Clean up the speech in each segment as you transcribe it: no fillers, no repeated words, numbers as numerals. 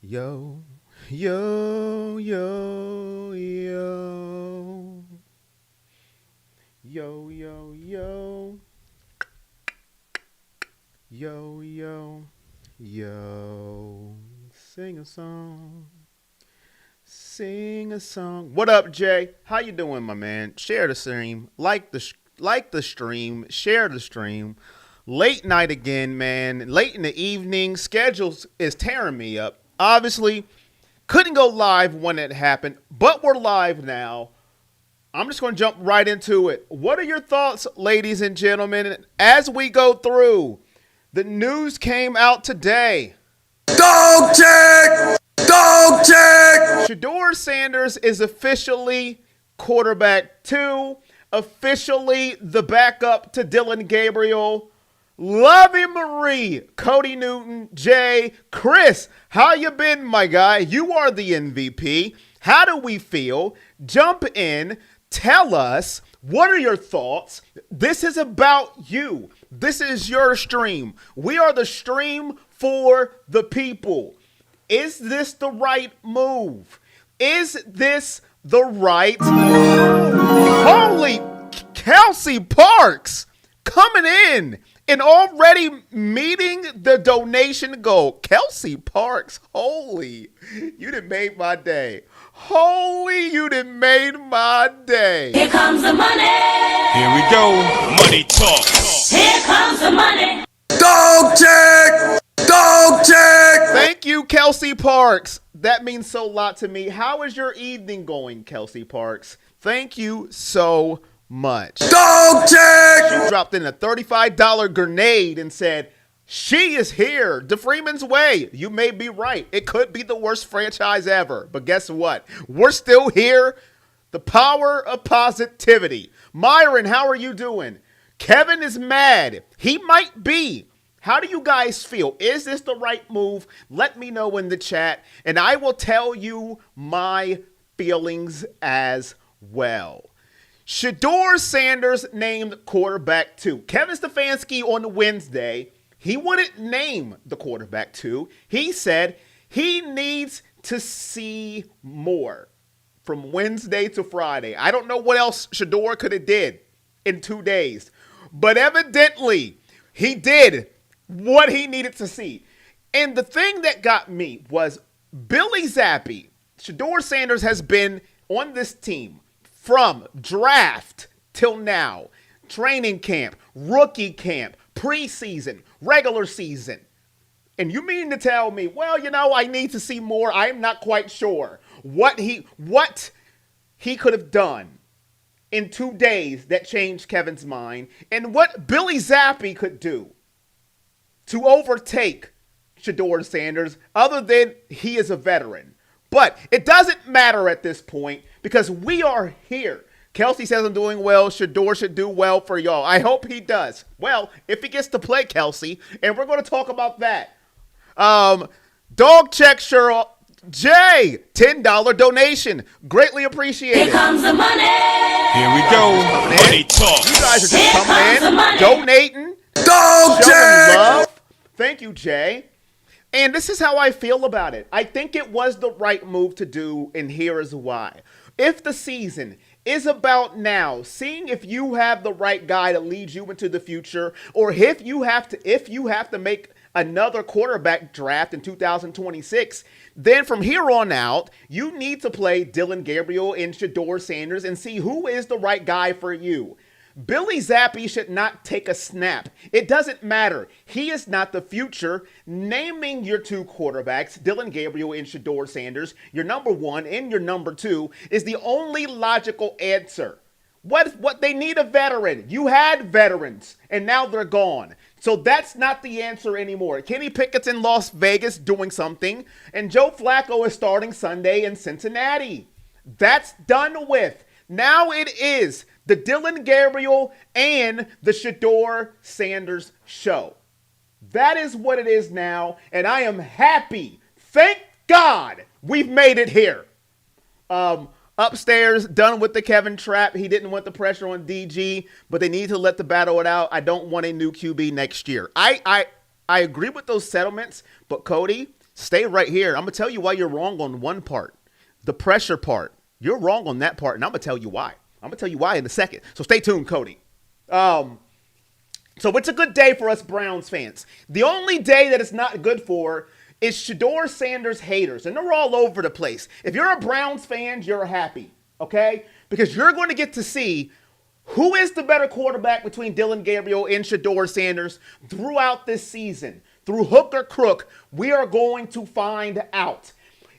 Yo, yo, yo, yo, yo, yo, yo, yo, yo. Sing a song. Sing a song. What up, Jay? How you doing, my man? Share the stream. Like the stream. Share the stream. Late night again, man. Late in the evening. Schedules is tearing me up. Obviously, couldn't go live when it happened, but we're live now. I'm just going to jump right into it. What are your thoughts, ladies and gentlemen, as we go through? The news came out today. Dog check! Dog check! Shedeur Sanders is officially quarterback 2, officially the backup to Dylan Gabriel. Lovey Marie, Cody Newton, Jay, Chris, how you been, my guy? You are the MVP. How do we feel? Jump in. Tell us, what are your thoughts? This is about you. This is your stream. We are the stream for the people. Is this the right move? Is this the right move? Holy Kelsey Parks coming in and already meeting the donation goal. Kelsey Parks, holy, you done made my day. Holy, you done made my day. Here comes the money. Here we go. Money talk. Here comes the money. Dog check! Dog check! Thank you, Kelsey Parks. That means so lot to me. How is your evening going, Kelsey Parks? Thank you so much. Dog check! She dropped in a $35 grenade and said, she is here. DeFreeman's Way. You may be right. It could be the worst franchise ever. But guess what? We're still here. The power of positivity. Myron, how are you doing? Kevin is mad. He might be. How do you guys feel? Is this the right move? Let me know in the chat, and I will tell you my feelings as well. Shedeur Sanders named quarterback 2. Kevin Stefanski on Wednesday, he wouldn't name the quarterback 2. He said he needs to see more from Wednesday to Friday. I don't know what else Shedeur could have did in 2 days, but evidently he did what he needed to see. And the thing that got me was Billy Zappi. Shedeur Sanders has been on this team from draft till now. Training camp, rookie camp, preseason, regular season. And you mean to tell me, well, I need to see more. I'm not quite sure what he could have done in 2 days that changed Kevin's mind, and what Billy Zappi could do to overtake Shedeur Sanders, other than he is a veteran. But it doesn't matter at this point because we are here. Kelsey says I'm doing well. Shedeur should do well for y'all. I hope he does. Well, if he gets to play, Kelsey, and we're going to talk about that. Dog check, Cheryl. Jay, $10 donation. Greatly appreciated. Here comes the money. Here we go. Money talk. You guys are just Here comes coming the in, money. donating, Dog showing check! love. Thank you, Jay. And this is how I feel about it. I think it was the right move to do, and here is why. If the season is about now, seeing if you have the right guy that leads you into the future, or if you have to make another quarterback draft in 2026, then from here on out, you need to play Dylan Gabriel and Shedeur Sanders and see who is the right guy for you. Billy Zappi should not take a snap. It doesn't matter. He is not the future. Naming your 2 quarterbacks, Dylan Gabriel and Shedeur Sanders, your number 1 and your number 2, is the only logical answer. What they need a veteran. You had veterans, and now they're gone. So that's not the answer anymore. Kenny Pickett's in Las Vegas doing something, and Joe Flacco is starting Sunday in Cincinnati. That's done with. Now it is the Dylan Gabriel and the Shedeur Sanders show. That is what it is now, and I am happy. Thank God we've made it here. Upstairs, done with the Kevin trap. He didn't want the pressure on DG, but they need to let the battle it out. I don't want a new QB next year. I agree with those settlements, but Cody, Stay right here. I'm going to tell you why you're wrong on one part, the pressure part. You're wrong on that part, and I'm going to tell you why. I'm going to tell you why in a second. So stay tuned, Cody. So it's a good day for us Browns fans. The only day that it's not good for is Shedeur Sanders haters, and they're all over the place. If you're a Browns fan, you're happy, okay? Because you're going to get to see who is the better quarterback between Dillon Gabriel and Shedeur Sanders throughout this season. Through hook or crook, we are going to find out.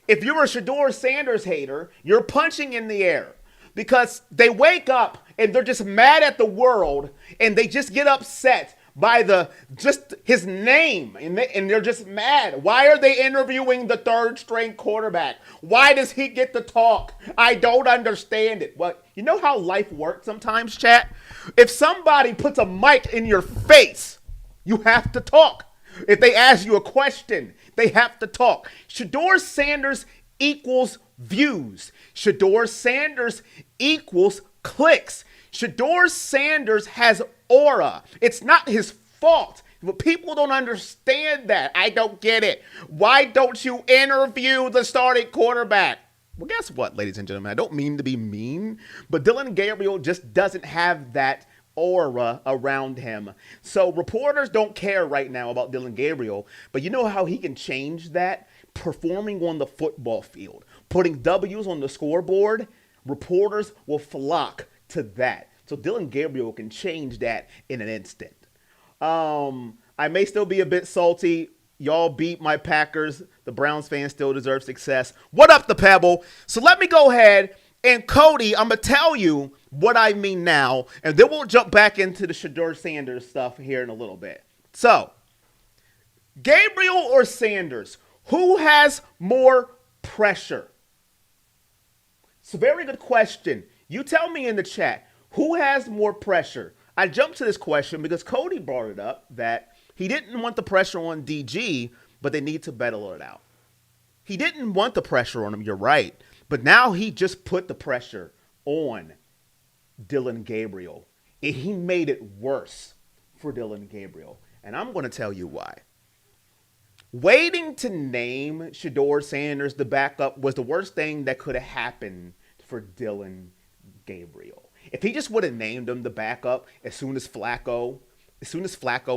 If you're a Shedeur Sanders hater, you're punching in the air because they wake up and they're just mad at the world and they just get upset by just his name and they're just mad. Why are they interviewing the third string quarterback? Why does he get to talk? I don't understand it. Well, you know how life works sometimes, chat? If somebody puts a mic in your face, you have to talk. If they ask you a question, they have to talk. Shedeur Sanders equals views. Shedeur Sanders equals clicks. Shedeur Sanders has aura. It's not his fault. But people don't understand that. I don't get it. Why don't you interview the starting quarterback? Well, guess what, ladies and gentlemen? I don't mean to be mean, but Dillon Gabriel just doesn't have that aura around him. So reporters don't care right now about Dillon Gabriel, but you know how he can change that? Performing on the football field, putting W's on the scoreboard. Reporters will flock to that. So Dillon Gabriel can change that in an instant. I may still be a bit salty. Y'all beat my Packers. The Browns fans still deserve success. What up, the Pebble? So let me go ahead and Cody, I'm going to tell you what I mean now, and then we'll jump back into the Shedeur Sanders stuff here in a little bit. So, Gabriel or Sanders, who has more pressure? It's a very good question. You tell me in the chat, who has more pressure? I jumped to this question because Cody brought it up that he didn't want the pressure on DG, but they need to battle it out. He didn't want the pressure on him, you're right. But now he just put the pressure on Dillon Gabriel. And he made it worse for Dillon Gabriel. And I'm going to tell you why. Waiting to name Shedeur Sanders the backup was the worst thing that could have happened for Dillon Gabriel. If he just would have named him the backup as soon as Flacco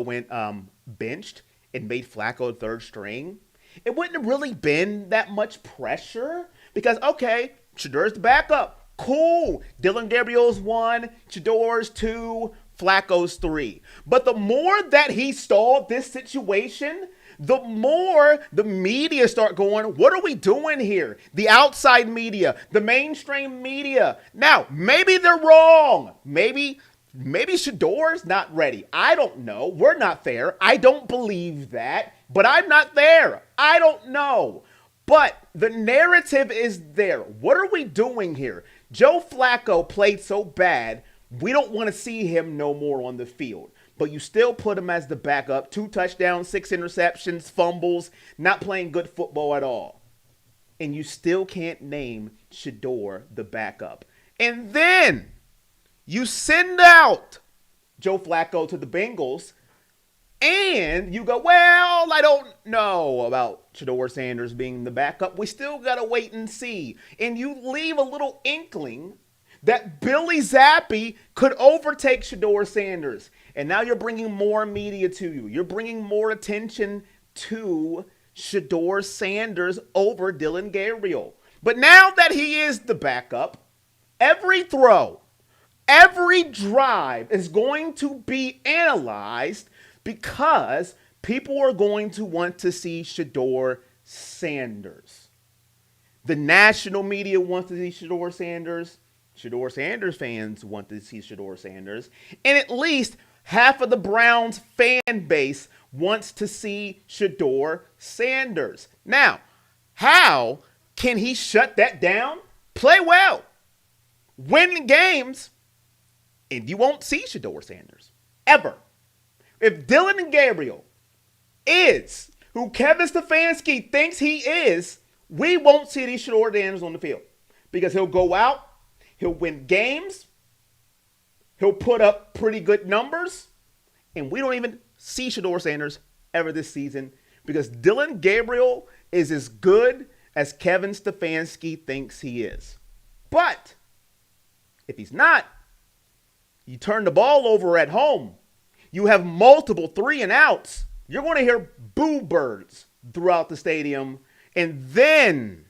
went benched and made Flacco third string, it wouldn't have really been that much pressure. Because, okay, Shedeur's the backup. Cool. Dillon Gabriel's 1, Shedeur's 2, Flacco's 3. But the more that he stalled this situation, the more the media start going, what are we doing here? The outside media, the mainstream media. Now, maybe they're wrong. Maybe Shedeur's not ready. I don't know. We're not there. I don't believe that. But I'm not there. I don't know. But the narrative is there. What are we doing here? Joe Flacco played so bad, we don't want to see him no more on the field. But you still put him as the backup. 2 touchdowns, 6 interceptions, fumbles, not playing good football at all. And you still can't name Shedeur the backup. And then you send out Joe Flacco to the Bengals. And you go, well, I don't know about Shedeur Sanders being the backup. We still got to wait and see. And you leave a little inkling that Billy Zappi could overtake Shedeur Sanders. And now you're bringing more media to you. You're bringing more attention to Shedeur Sanders over Dillon Gabriel. But now that he is the backup, every throw, every drive is going to be analyzed because people are going to want to see Shedeur Sanders. The national media wants to see Shedeur Sanders. Shedeur Sanders fans want to see Shedeur Sanders. And at least half of the Browns fan base wants to see Shedeur Sanders. Now, how can he shut that down? Play well. Win games. And you won't see Shedeur Sanders. Ever. If Dillon Gabriel is who Kevin Stefanski thinks he is, we won't see these Shedeur Sanders on the field. Because he'll go out, he'll win games, he'll put up pretty good numbers, and we don't even see Shedeur Sanders ever this season because Dillon Gabriel is as good as Kevin Stefanski thinks he is. But if he's not, you turn the ball over at home. You have multiple 3-and-outs. You're going to hear boo birds throughout the stadium. And then,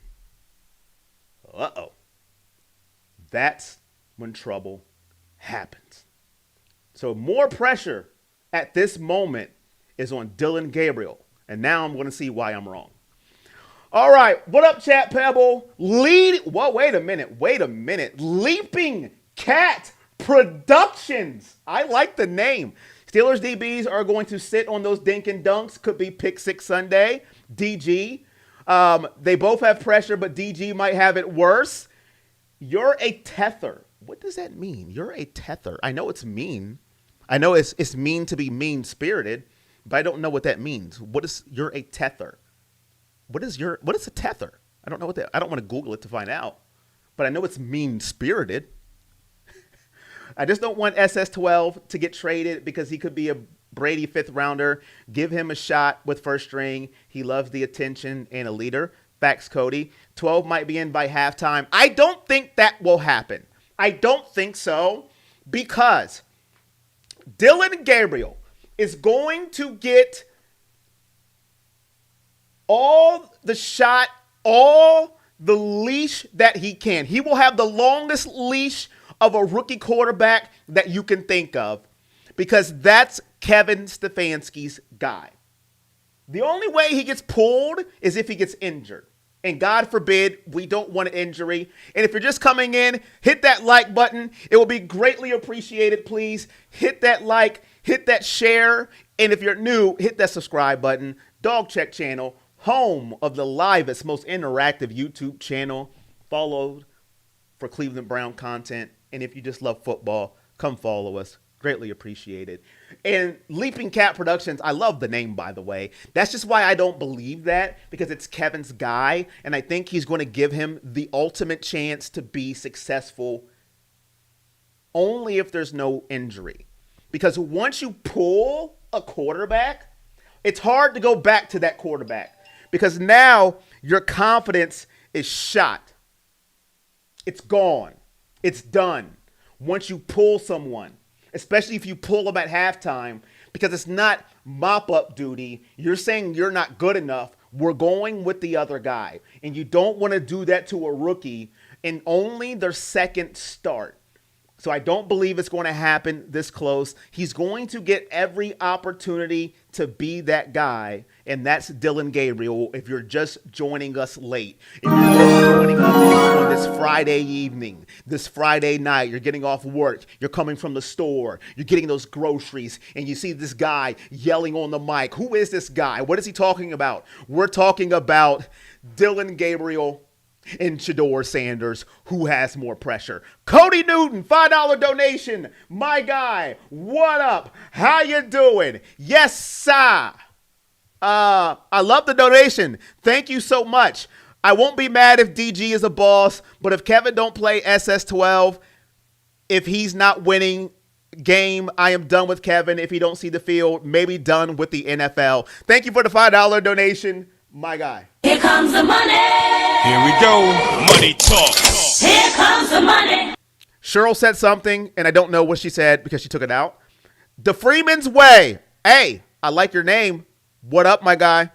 that's when trouble happens. So more pressure at this moment is on Dylan Gabriel. And now I'm going to see why I'm wrong. All right. What up, Chat Pebble? Wait a minute. Leaping Cat Productions. I like the name. Steelers DBs are going to sit on those dink and dunks. Could be Pick Six Sunday. DG. They both have pressure, but DG might have it worse. You're a tether. What does that mean? You're a tether. I know it's mean. I know it's mean to be mean-spirited, but I don't know what that means. You're a tether? What is a tether? I don't know what that. I don't want to Google it to find out, but I know it's mean-spirited. I just don't want SS12 to get traded because he could be a Brady 5th rounder. Give him a shot with first string. He loves the attention and a leader. Facts, Cody. 12 might be in by halftime. I don't think that will happen. I don't think so because Dylan Gabriel is going to get all the shot, all the leash that he can. He will have the longest leash of a rookie quarterback that you can think of because that's Kevin Stefanski's guy. The only way he gets pulled is if he gets injured. And God forbid, we don't want an injury. And if you're just coming in, hit that like button. It will be greatly appreciated, please. Hit that like, hit that share. And if you're new, hit that subscribe button. Dog Check channel, home of the livest, most interactive YouTube channel. Followed for Cleveland Brown content. And if you just love football, come follow us. Greatly appreciated. And Leaping Cat Productions, I love the name, by the way. That's just why I don't believe that, because it's Kevin's guy, and I think he's going to give him the ultimate chance to be successful only if there's no injury. Because once you pull a quarterback, it's hard to go back to that quarterback because now your confidence is shot. It's gone. It's done. Once you pull someone, especially if you pull them at halftime, because it's not mop-up duty. You're saying you're not good enough. We're going with the other guy. And you don't want to do that to a rookie in only their second start. So I don't believe it's going to happen this close. He's going to get every opportunity to be that guy, and that's Dylan Gabriel if you're just joining us late. If you're just joining us on this Friday evening, this Friday night, you're getting off work, you're coming from the store, you're getting those groceries, and you see this guy yelling on the mic. Who is this guy? What is he talking about? We're talking about Dylan Gabriel and Shedeur Sanders. Who has more pressure? Cody Newton, $5 donation. My guy, what up? How you doing? Yes, sir. I love the donation. Thank you so much. I won't be mad if DG is a boss, but if Kevin don't play SS12, if he's not winning game, I am done with Kevin. If he don't see the field, maybe done with the NFL. Thank you for the $5 donation. My guy. Here comes the money. Here we go. Money talk. Here comes the money. Cheryl said something, and I don't know what she said because she took it out. The Freeman's Way. Hey, I like your name. What up, my guy?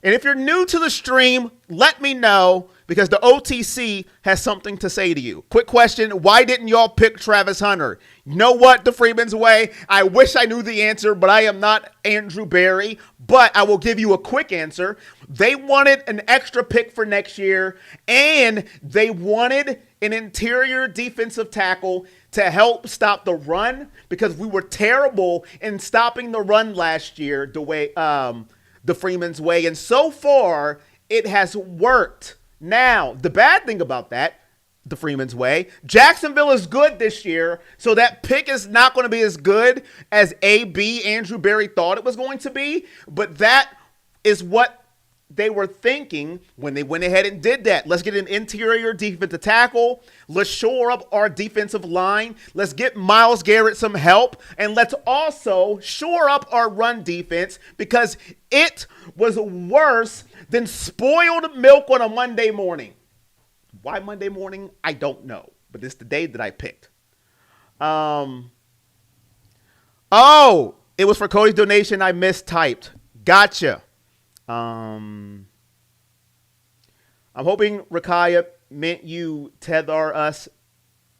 And if you're new to the stream, let me know because the OTC has something to say to you. Quick question. Why didn't y'all pick Travis Hunter? You know what, the Freeman's Way? I wish I knew the answer, but I am not Andrew Berry. But I will give you a quick answer. They wanted an extra pick for next year, and they wanted an interior defensive tackle to help stop the run because we were terrible in stopping the run last year the Freeman's Way. And so far, it has worked. Now, the bad thing about that, the Freeman's Way, Jacksonville is good this year, so that pick is not going to be as good as AB Andrew Berry thought it was going to be, but that is what they were thinking when they went ahead and did that. Let's get an interior defensive tackle. Let's shore up our defensive line. Let's get Myles Garrett some help. And let's also shore up our run defense because it was worse than spoiled milk on a Monday morning. Why Monday morning? I don't know. But it's the day that I picked. Oh, it was for Cody's donation. I mistyped. Gotcha. I'm hoping Rakaya meant you tether us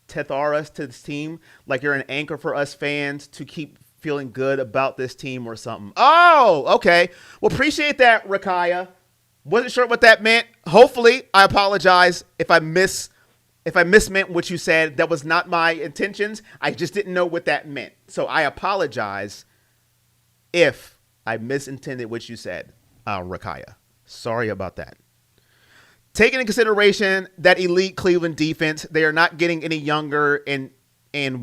to this team like you're an anchor for us fans to keep feeling good about this team or something. Oh, okay. Well, appreciate that, Rakaya. Wasn't sure what that meant. Hopefully, I apologize if I mismeant what you said. That was not my intentions. I just didn't know what that meant. So I apologize if I misintended what you said. Rakaya. Sorry about that. Taking into consideration that elite Cleveland defense, they are not getting any younger, and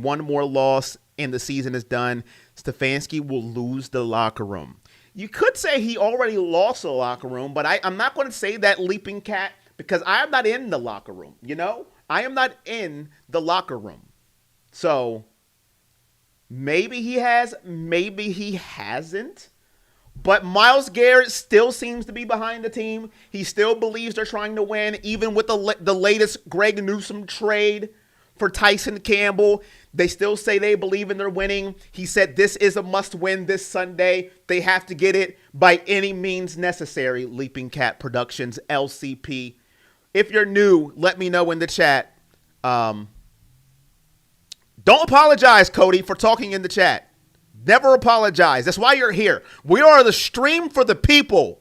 one more loss and the season is done. Stefanski will lose the locker room. You could say he already lost the locker room, but I'm not going to say that, Leaping Cat, because I am not in the locker room. You know, I am not in the locker room. So maybe he has, maybe he hasn't. But Myles Garrett still seems to be behind the team. He still believes they're trying to win, even with the latest Greg Newsome trade for Tyson Campbell. They still say they believe in their winning. He said this is a must-win this Sunday. They have to get it by any means necessary. Leaping Cat Productions, LCP. If you're new, let me know in the chat. Don't apologize, Cody, for talking in the chat. Never apologize. That's why you're here. We are the stream for the people.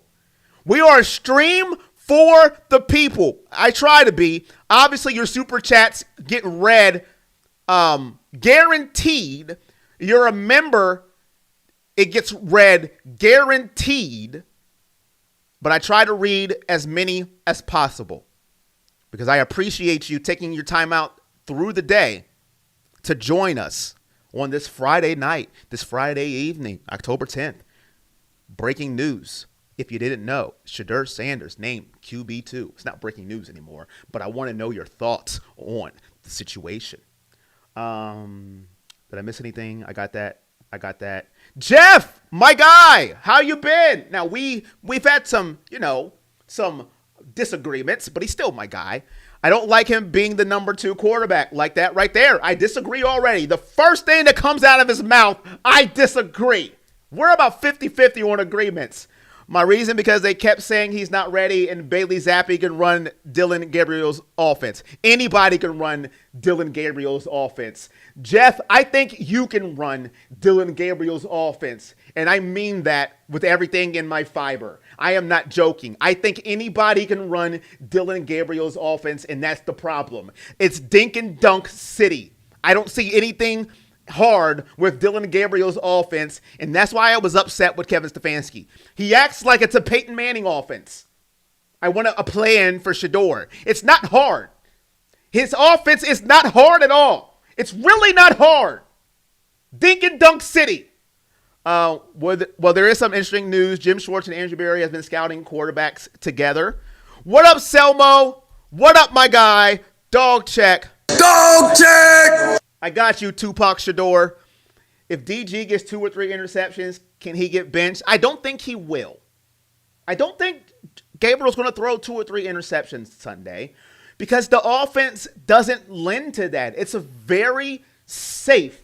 We are a stream for the people. I try to be. Obviously, your super chats get read. Guaranteed. You're a member. It gets read guaranteed. But I try to read as many as possible because I appreciate you taking your time out through the day to join us on this Friday night, this Friday evening, October 10th. Breaking news. If you didn't know, Shedeur Sanders named QB2. It's not breaking news anymore, but I want to know your thoughts on the situation. Did I miss anything? I got that. Jeff, my guy, how you been? Now we've had some disagreements, but he's still my guy. I don't like him being the number 2 quarterback like that right there. I disagree already. The first thing that comes out of his mouth, I disagree. We're about 50-50 on agreements. My reason, because they kept saying he's not ready and Bailey Zappi can run Dylan Gabriel's offense. Anybody can run Dylan Gabriel's offense. Jeff, I think you can run Dylan Gabriel's offense. And I mean that with everything in my fiber. I am not joking. I think anybody can run Dylan Gabriel's offense, and that's the problem. It's dink and dunk city. I don't see anything hard with Dylan Gabriel's offense, and that's why I was upset with Kevin Stefanski. He acts like it's a Peyton Manning offense. I want a plan for Shedeur. It's not hard. His offense is not hard at all. It's really not hard. Dink and dunk city. Well, there is some interesting news. Jim Schwartz and Andrew Berry have been scouting quarterbacks together. What up, Selmo? What up, my guy? Dog check. Dog check! I got you, Tupac Shedeur. If DG gets 2 or 3 interceptions, can he get benched? I don't think he will. I don't think Gabriel's going to throw 2 or 3 interceptions Sunday because the offense doesn't lend to that. It's a very safe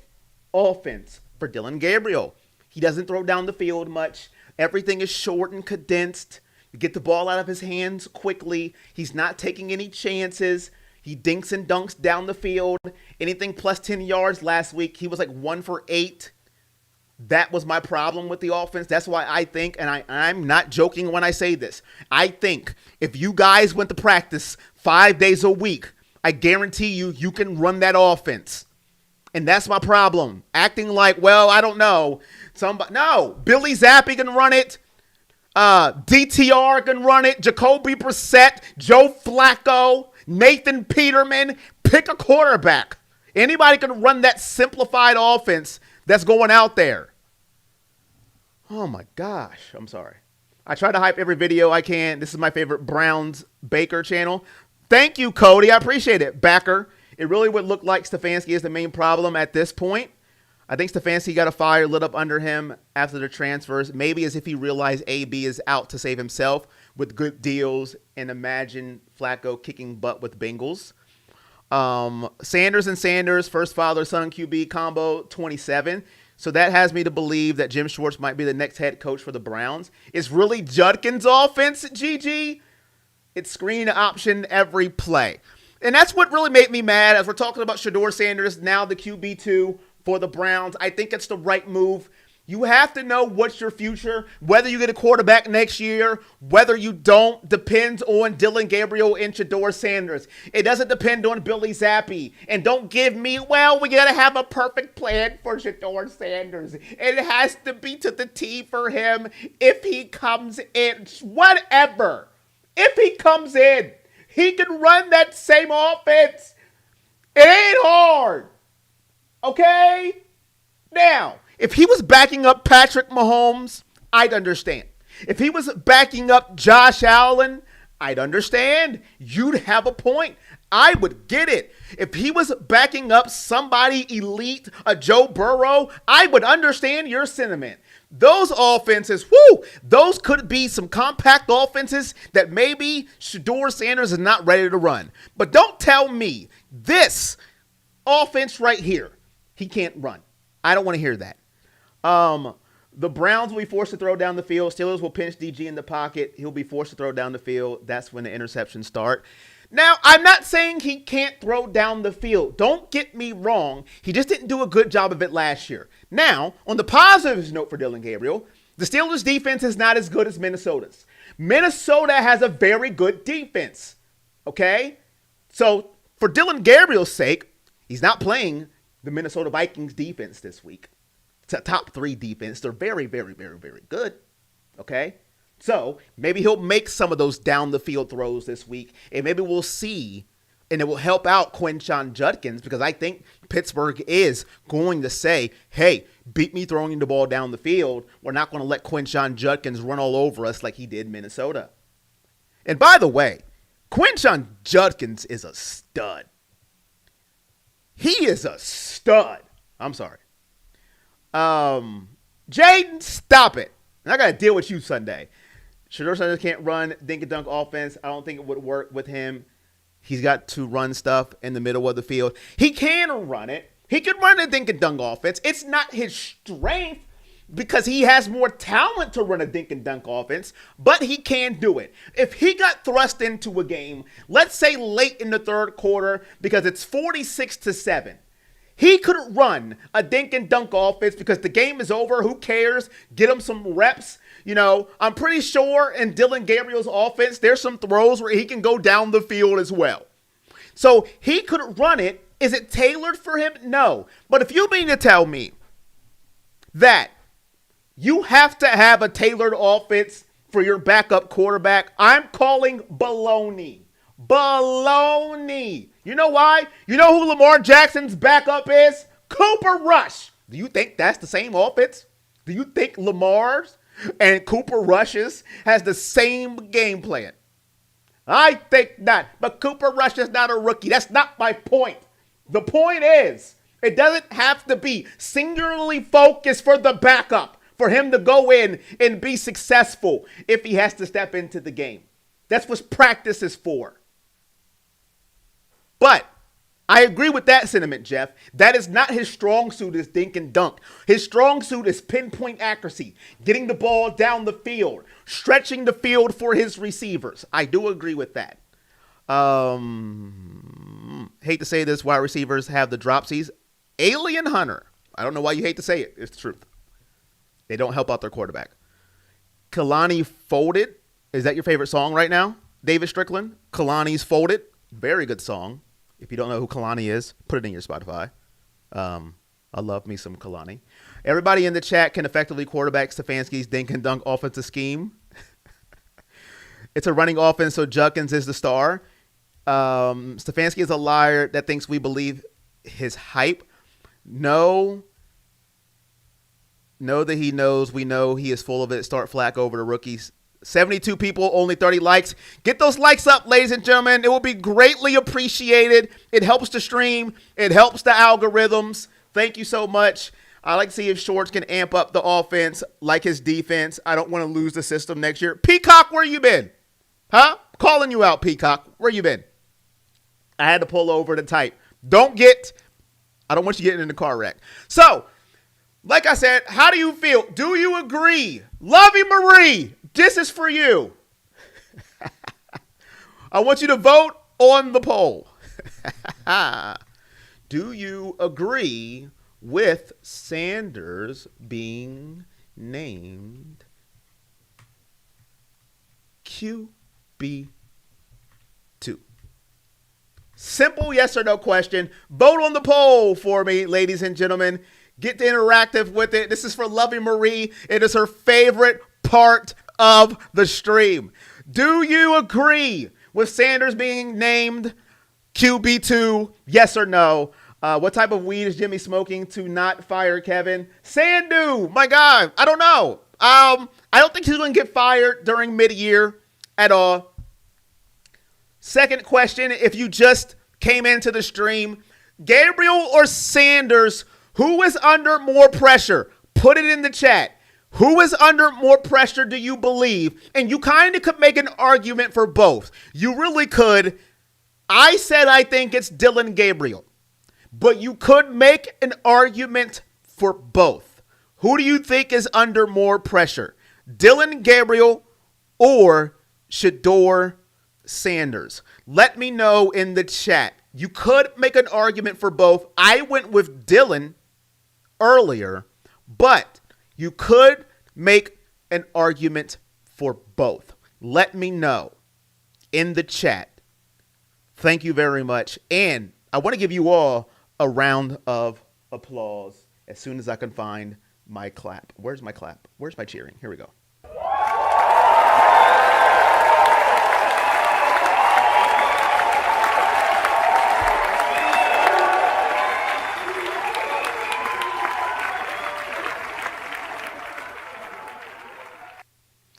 offense for Dylan Gabriel. He doesn't throw down the field much. Everything is short and condensed. You get the ball out of his hands quickly. He's not taking any chances. He dinks and dunks down the field. Anything plus 10 yards last week, he was like 1 for 8. That was my problem with the offense. That's why I think, and I'm not joking when I say this, I think if you guys went to practice 5 days a week, I guarantee you can run that offense. And that's my problem. Acting like, well, I don't know. No, Billy Zappi can run it. DTR can run it. Jacoby Brissett, Joe Flacco, Nathan Peterman. Pick a quarterback. Anybody can run that simplified offense that's going out there. Oh, my gosh. I'm sorry. I try to hype every video I can. This is my favorite Browns Baker channel. Thank you, Cody. I appreciate it. Backer. It really would look like Stefanski is the main problem at this point. I think Stefanski got a fire lit up under him after the transfers. Maybe as if he realized AB is out to save himself with good deals and imagine Flacco kicking butt with Bengals. Sanders and Sanders, first father-son QB combo, 27. So that has me to believe that Jim Schwartz might be the next head coach for the Browns. It's really Judkins' offense, GG. It's screen option every play. And that's what really made me mad as we're talking about Shedeur Sanders, now the QB2 for the Browns. I think it's the right move. You have to know what's your future, whether you get a quarterback next year, whether you don't, depends on Dillon Gabriel and Shedeur Sanders. It doesn't depend on Billy Zappi. And don't give me, well, we got to have a perfect plan for Shedeur Sanders. It has to be to the T for him if he comes in. Whatever. If he comes in, he can run that same offense. It ain't hard. Okay? Now, if he was backing up Patrick Mahomes, I'd understand. If he was backing up Josh Allen, I'd understand. You'd have a point. I would get it. If he was backing up somebody elite, a Joe Burrow, I would understand your sentiment. Those offenses, those could be some compact offenses that maybe Shedeur Sanders is not ready to run. But don't tell me this offense right here, he can't run. I don't want to hear that. The Browns will be forced to throw down the field. Steelers will pinch DG in the pocket. He'll be forced to throw down the field. That's when the interceptions start. Now, I'm not saying he can't throw down the field. Don't get me wrong. He just didn't do a good job of it last year. Now, on the positive note for Dillon Gabriel, the Steelers' defense is not as good as Minnesota's. Minnesota has a very good defense. Okay? So, for Dillon Gabriel's sake, he's not playing the Minnesota Vikings defense this week. It's a top 3 defense. They're very, very, very, very good. Okay? So maybe he'll make some of those down the field throws this week. And maybe we'll see. And it will help out Quinshon Judkins because I think Pittsburgh is going to say, hey, beat me throwing the ball down the field. We're not going to let Quinshon Judkins run all over us like he did Minnesota. And by the way, Quinshon Judkins is a stud. He is a stud. I'm sorry. Jaden, stop it. And I got to deal with you Sunday. Shedeur Sanders can't run dink and dunk offense. I don't think it would work with him. He's got to run stuff in the middle of the field. He can run it. He can run a dink and dunk offense. It's not his strength because he has more talent to run a dink and dunk offense, but he can do it. If he got thrust into a game, let's say late in the third quarter because it's 46-7, he could run a dink and dunk offense because the game is over. Who cares? Get him some reps. You know, I'm pretty sure in Dillon Gabriel's offense, there's some throws where he can go down the field as well. So he could run it. Is it tailored for him? No. But if you mean to tell me that you have to have a tailored offense for your backup quarterback, I'm calling baloney. Baloney. You know why? You know who Lamar Jackson's backup is? Cooper Rush. Do you think that's the same offense? Do you think Lamar's and Cooper Rush's has the same game plan? I think not. But Cooper Rush is not a rookie. That's not my point. The point is, it doesn't have to be singularly focused for the backup for him to go in and be successful if he has to step into the game. That's what practice is for. But I agree with that sentiment, Jeff. That is not his strong suit is dink and dunk. His strong suit is pinpoint accuracy, getting the ball down the field, stretching the field for his receivers. I do agree with that. Hate to say this, wide receivers have the dropsies. Alien Hunter. I don't know why you hate to say it. It's the truth. They don't help out their quarterback. Kalani Folded. Is that your favorite song right now? David Strickland. Kalani's Folded. Very good song. If you don't know who Kalani is, put it in your Spotify. I love me some Kalani. Everybody in the chat can effectively quarterback Stefanski's dink and dunk offensive scheme. It's a running offense, so Judkins is the star. Stefanski is a liar that thinks we believe his hype. Know that he knows. We know he is full of it. Start Flacco over the rookies. 72 people, only 30 likes. Get those likes up, ladies and gentlemen. It will be greatly appreciated. It helps the stream. It helps the algorithms. Thank you so much. I like to see if Shorts can amp up the offense like his defense. I don't want to lose the system next year. Peacock, where you been? Huh? Calling you out, Peacock. Where you been? I had to pull over to type. I don't want you getting in a car wreck. So, like I said, how do you feel? Do you agree? Lovey Marie, this is for you. I want you to vote on the poll. Do you agree with Sanders being named QB2? Simple yes or no question. Vote on the poll for me, ladies and gentlemen. Get interactive with it. This is for Lovey Marie. It is her favorite part of the stream. Do you agree with Sanders being named QB2? Yes or no? What type of weed is Jimmy smoking to not fire Kevin? Sandu, my God, I don't know. I don't think he's going to get fired during mid-year at all. Second question, if you just came into the stream, Gabriel or Sanders, who is under more pressure? Put it in the chat. Who is under more pressure, do you believe? And you kind of could make an argument for both. You really could. I said I think it's Dillon Gabriel. But you could make an argument for both. Who do you think is under more pressure? Dillon Gabriel or Shedeur Sanders? Let me know in the chat. You could make an argument for both. I went with Dillon earlier, but you could make an argument for both. Let me know in the chat. Thank you very much. And I want to give you all a round of applause as soon as I can find my clap. Where's my clap? Where's my cheering? Here we go.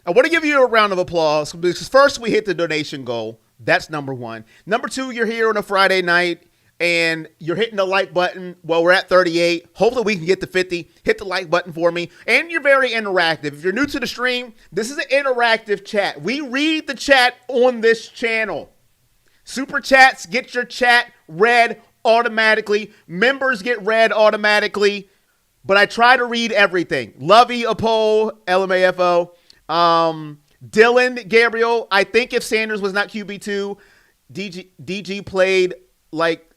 I want to give you a round of applause because first we hit the donation goal. That's number one. Number two, you're here on a Friday night and you're hitting the like button. Well, we're at 38. Hopefully we can get to 50. Hit the like button for me. And you're very interactive. If you're new to the stream, this is an interactive chat. We read the chat on this channel. Super chats, get your chat read automatically. Members get read automatically. But I try to read everything. Lovey, a poll, LMAFO. Dillon Gabriel, I think if Sanders was not QB2, DG played like,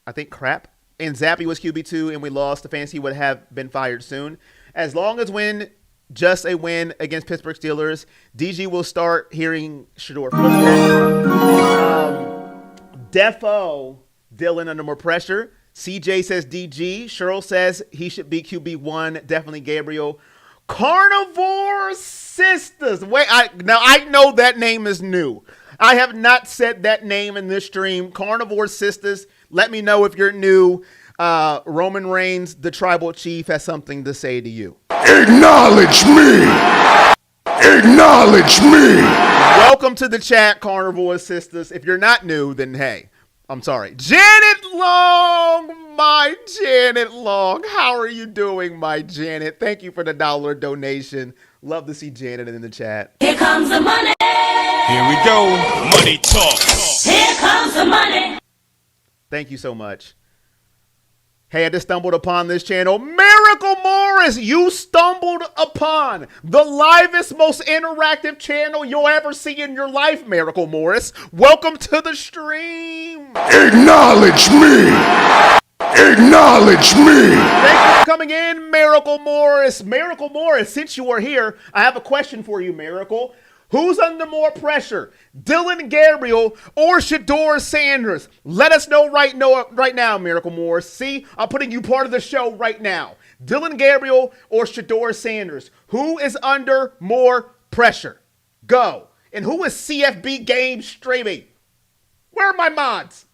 I think crap, and Zappy was QB2 and we lost, the fantasy would have been fired soon. As long as just a win against Pittsburgh Steelers, DG will start hearing Shedeur footsteps. Defo, Dillon under more pressure. CJ says DG. Cheryl says he should be QB1, definitely Gabriel. Carnivore Sisters. Wait, now I know that name is new. I have not said that name in this stream. Carnivore Sisters. Let me know if you're new. Roman Reigns, the tribal chief, has something to say to you. Acknowledge me. Acknowledge me. Welcome to the chat, Carnivore Sisters. If you're not new, then hey, I'm sorry. Janet Long, my Janet Long. How are you doing, my Janet? Thank you for the $1 donation. Love to see Janet in the chat. Here comes the money. Here we go. Money talk. Here comes the money. Thank you so much. Hey, I just stumbled upon this channel. Miracle Morris, you stumbled upon the livest, most interactive channel you'll ever see in your life, Miracle Morris. Welcome to the stream. Acknowledge me. Acknowledge me. Thank you for coming in, Miracle Morris. Miracle Morris, since you are here, I have a question for you, Miracle. Who's under more pressure, Dillon Gabriel or Shedeur Sanders? Let us know right now, Miracle Morris. See, I'm putting you part of the show right now. Dillon Gabriel or Shedeur Sanders? Who is under more pressure? Go. And who is CFB game streaming? Where are my mods?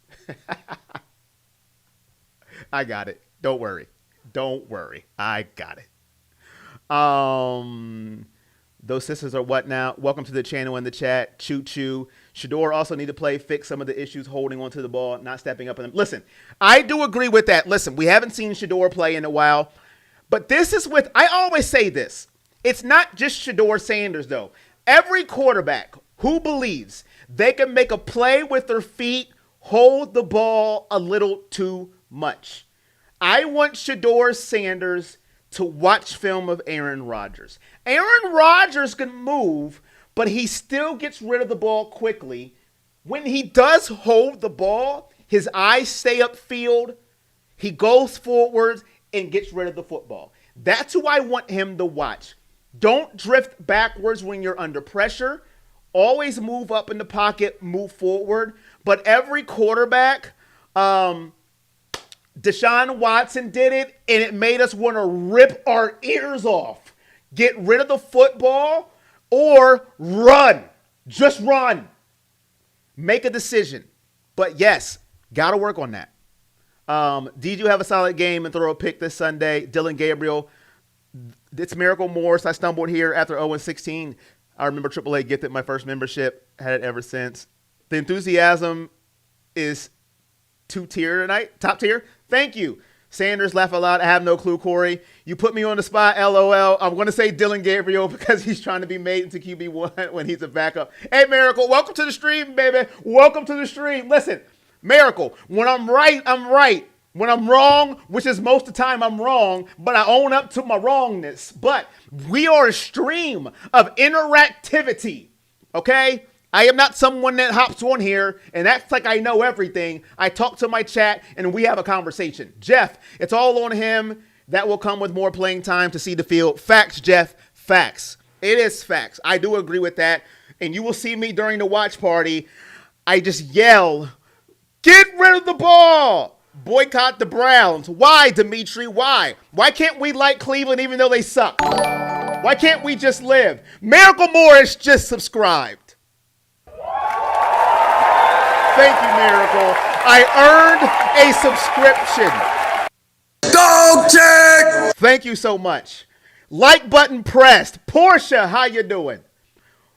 I got it. Don't worry. Don't worry. I got it. Those sisters are what now? Welcome to the channel in the chat. Choo choo. Shedeur also need to fix some of the issues holding onto the ball, not stepping up in them. Listen, I do agree with that. Listen, we haven't seen Shedeur play in a while, but this is with, I always say this. It's not just Shedeur Sanders, though. Every quarterback who believes they can make a play with their feet hold the ball a little too much. I want Shedeur Sanders to watch film of Aaron Rodgers. Aaron Rodgers can move, but he still gets rid of the ball quickly. When he does hold the ball, his eyes stay upfield. He goes forwards and gets rid of the football. That's who I want him to watch. Don't drift backwards when you're under pressure. Always move up in the pocket, move forward. But every quarterback, Deshaun Watson did it, and it made us want to rip our ears off. Get rid of the football or run. Just run. Make a decision. But yes, got to work on that. Did you have a solid game and throw a pick this Sunday? Dylan Gabriel. It's Miracle Morris. I stumbled here after 0-16. I remember AAA gifted my first membership. Had it ever since. The enthusiasm is top tier tonight. Top tier. Thank you. Sanders, laugh out loud. I have no clue, Corey. You put me on the spot, LOL. I'm going to say Dylan Gabriel because he's trying to be made into QB1 when he's a backup. Hey, Miracle, welcome to the stream, baby. Welcome to the stream. Listen, Miracle, when I'm right, I'm right. When I'm wrong, which is most of the time I'm wrong, but I own up to my wrongness. But we are a stream of interactivity, okay? I am not someone that hops on here and acts like I know everything. I talk to my chat and we have a conversation. Jeff, it's all on him. That will come with more playing time to see the field. Facts, Jeff, facts. It is facts. I do agree with that. And you will see me during the watch party. I just yell, get rid of the ball. Boycott the Browns. Why, Dimitri? Why? Why can't we like Cleveland even though they suck? Why can't we just live? Miracle Morris just subscribed. Thank you, Miracle. I earned a subscription. Dog check! Thank you so much. Like button pressed. Portia, how you doing?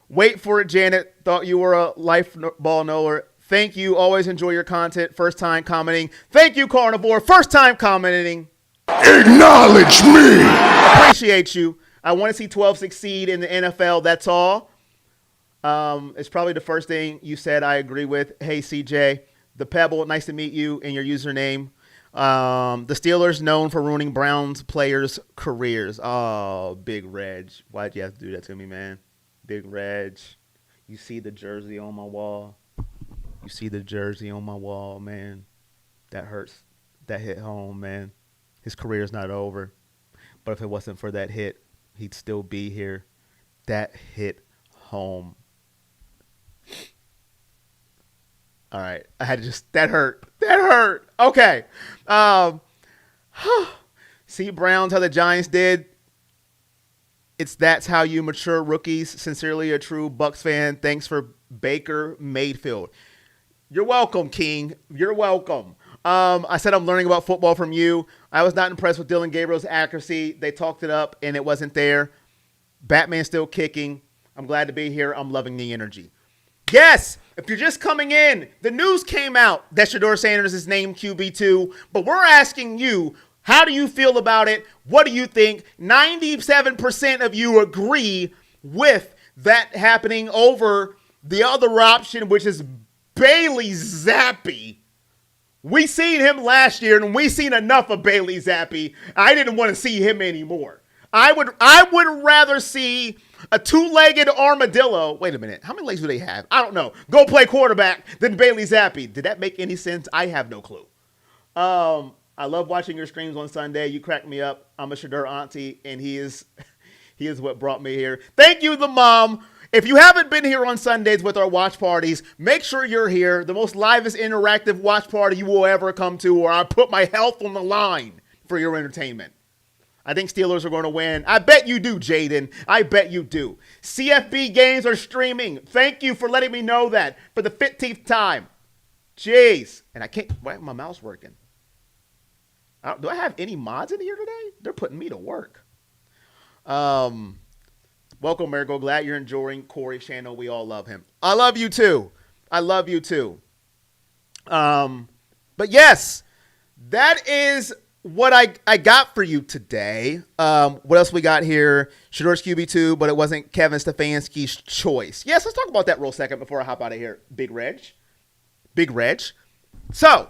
Wait for it, Janet. Thought you were a life ball knower. Thank you. Always enjoy your content. First time commenting. Thank you, Carnivore. First time commenting. Acknowledge me! Appreciate you. I want to see 12 succeed in the NFL. That's all. It's probably the first thing you said I agree with. Hey, CJ. The Pebble, nice to meet you and your username. The Steelers known for ruining Browns players' careers. Oh, Big Reg. Why'd you have to do that to me, man? Big Reg. You see the jersey on my wall. You see the jersey on my wall, man. That hurts. That hit home, man. His career's not over. But if it wasn't for that hit, he'd still be here. That hit home. All right. I had to just, that hurt. That hurt. Okay. See Browns, how the Giants did. That's how you mature rookies. Sincerely a true Bucks fan. Thanks for Baker Mayfield. You're welcome, King. You're welcome. I said I'm learning about football from you. I was not impressed with Dylan Gabriel's accuracy. They talked it up, and it wasn't there. Batman's still kicking. I'm glad to be here. I'm loving the energy. Yes, if you're just coming in, the news came out that Shedeur Sanders is named QB2, but we're asking you, how do you feel about it? What do you think? 97% of you agree with that happening over the other option, which is Bailey Zappi. We seen him last year, and we seen enough of Bailey Zappi. I didn't want to see him anymore. I would rather see a two-legged armadillo. Wait a minute. How many legs do they have? I don't know. Go play quarterback than Bailey Zappi. Did that make any sense? I have no clue. I love watching your streams on Sunday. You crack me up. I'm a Shedeur auntie, and he is what brought me here. Thank you, the mom. If you haven't been here on Sundays with our watch parties, make sure you're here. The most livest interactive watch party you will ever come to, or I put my health on the line for your entertainment. I think Steelers are going to win. I bet you do, Jaden. I bet you do. CFB games are streaming. Thank you for letting me know that for the 15th time. Jeez. And I can't, why is my mouse working? Do I have any mods in here today? They're putting me to work. Welcome, Marigo. Glad you're enjoying Corey's channel. We all love him. I love you too. I love you too. But yes, that is what I got for you today. What else we got here? Shedeur's QB2, but it wasn't Kevin Stefanski's choice. Yes, let's talk about that real second before I hop out of here. Big Reg. So,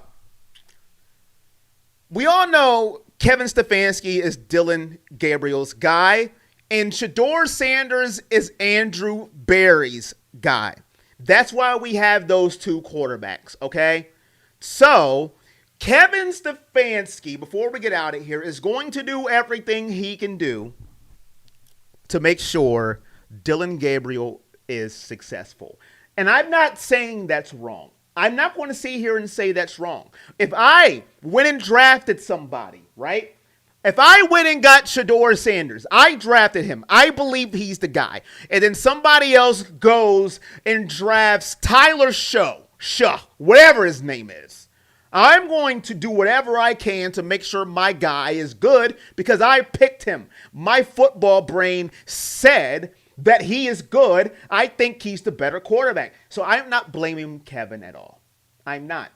we all know Kevin Stefanski is Dylan Gabriel's guy, and Shedeur Sanders is Andrew Berry's guy. That's why we have those two quarterbacks, okay? So, Kevin Stefanski, before we get out of here, is going to do everything he can do to make sure Dylan Gabriel is successful. And I'm not saying that's wrong. I'm not going to sit here and say that's wrong. If I went and drafted somebody, right? If I went and got Shedeur Sanders, I drafted him. I believe he's the guy. And then somebody else goes and drafts Tyler Shaw, whatever his name is. I'm going to do whatever I can to make sure my guy is good because I picked him. My football brain said that he is good. I think he's the better quarterback. So I'm not blaming Kevin at all. I'm not.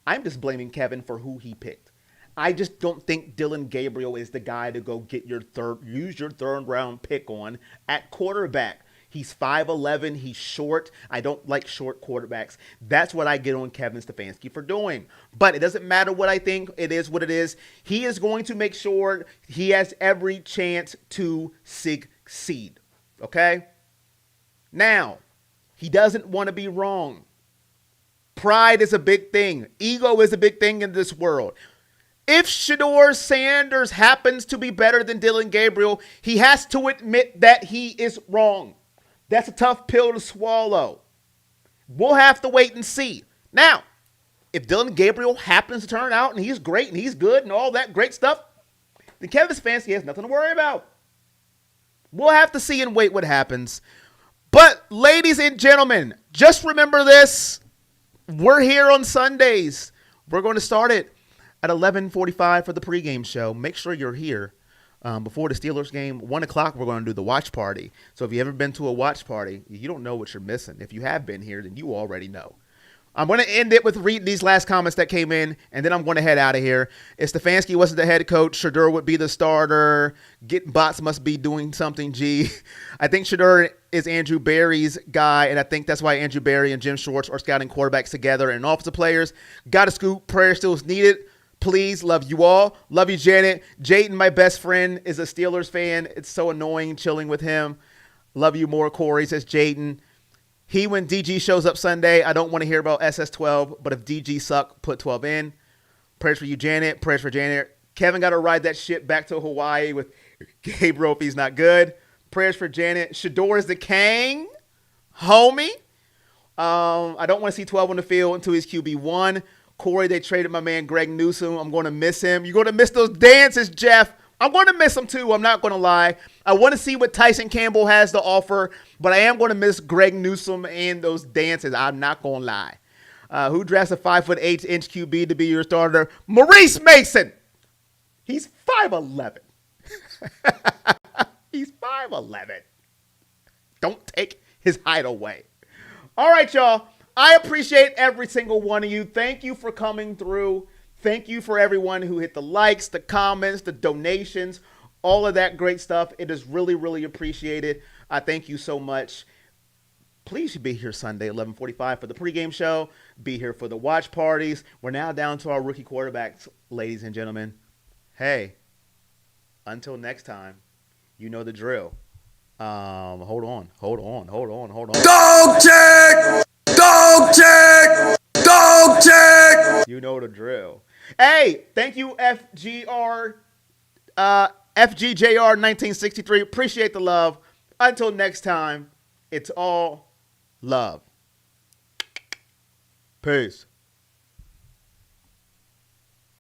I'm just blaming Kevin for who he picked. I just don't think Dylan Gabriel is the guy to go get use your third round pick on at quarterback. He's 5'11", he's short. I don't like short quarterbacks. That's what I get on Kevin Stefanski for doing. But it doesn't matter what I think. It is what it is. He is going to make sure he has every chance to succeed. Okay? Now, he doesn't want to be wrong. Pride is a big thing. Ego is a big thing in this world. If Shedeur Sanders happens to be better than Dylan Gabriel, he has to admit that he is wrong. That's a tough pill to swallow. We'll have to wait and see. Now, if Dylan Gabriel happens to turn out and he's great and he's good and all that great stuff, then Kevin Stefanski has nothing to worry about. We'll have to see and wait what happens. But, ladies and gentlemen, just remember this. We're here on Sundays. We're going to start it at 11:45 for the pregame show. Make sure you're here before the Steelers game. 1 o'clock, we're going to do the watch party. So if you've ever been to a watch party, you don't know what you're missing. If you have been here, then you already know. I'm going to end it with reading these last comments that came in, and then I'm going to head out of here. If Stefanski wasn't the head coach, Shedeur would be the starter. Getting bots must be doing something, G. I think Shedeur is Andrew Berry's guy, and I think that's why Andrew Berry and Jim Schwartz are scouting quarterbacks together and offensive players. Got to scoop. Prayer still is needed. Please, love you all. Love you, Janet. Jayden, my best friend, is a Steelers fan. It's so annoying chilling with him. Love you more, Corey, says Jayden. When DG shows up Sunday, I don't want to hear about SS12, but if DG suck, put 12 in. Prayers for you, Janet. Prayers for Janet. Kevin got to ride that shit back to Hawaii with Gabriel if he's not good. Prayers for Janet. Shedeur is the king, homie. I don't want to see 12 on the field until he's QB1. Corey, they traded my man Greg Newsome. I'm going to miss him. You're going to miss those dances, Jeff. I'm going to miss him too. I'm not going to lie. I want to see what Tyson Campbell has to offer, but I am going to miss Greg Newsome and those dances. I'm not going to lie. Who drafts a 5'8" QB to be your starter? Maurice Mason. He's 5'11". He's 5'11". Don't take his height away. All right, y'all. I appreciate every single one of you. Thank you for coming through. Thank you for everyone who hit the likes, the comments, the donations, all of that great stuff. It is really, really appreciated. I thank you so much. Please be here Sunday, 11:45 for the pregame show. Be here for the watch parties. We're now down to our rookie quarterbacks, ladies and gentlemen. Hey, until next time, you know the drill. Hold on. Dog check! Dog check! Dog check! You know the drill. Hey, thank you, FGJR 1963. Appreciate the love. Until next time, it's all love. Peace.